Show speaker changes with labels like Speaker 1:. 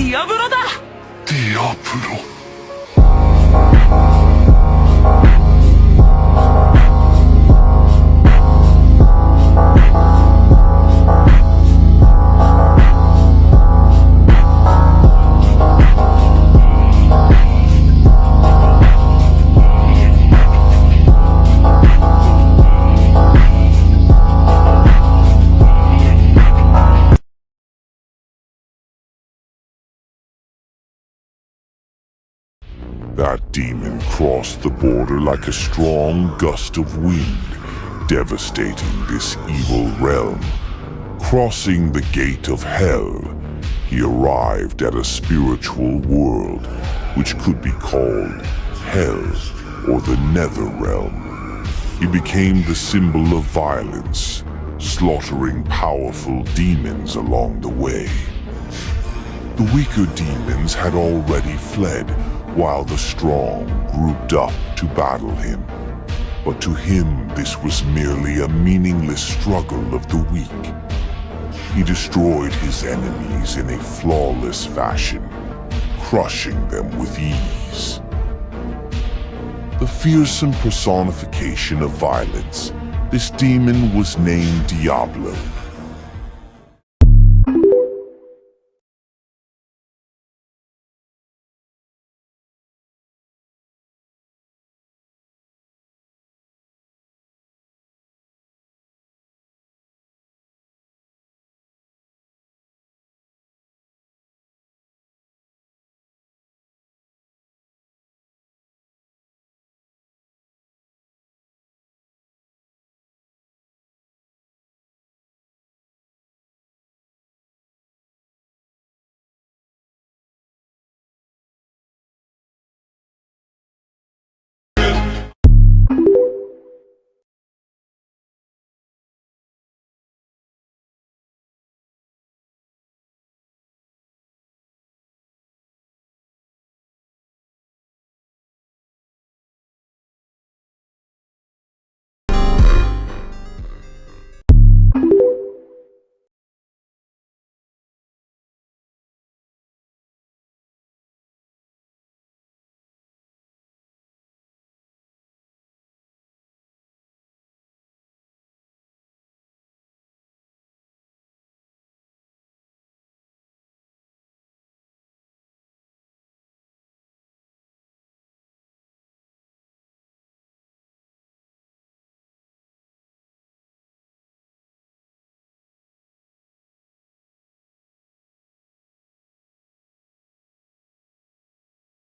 Speaker 1: ディアブロだ。
Speaker 2: ディアブロ。That demon crossed the border like a strong gust of wind, devastating this evil realm. Crossing the gate of hell, he arrived at a spiritual world, which could be called hell or the nether realm. He became the symbol of violence, slaughtering powerful demons along the way. The weaker demons had already fled, while the strong grouped up to battle him. But to him, this was merely a meaningless struggle of the weak. He destroyed his enemies in a flawless fashion, crushing them with ease. The fearsome personification of violence, this demon was named Diablo,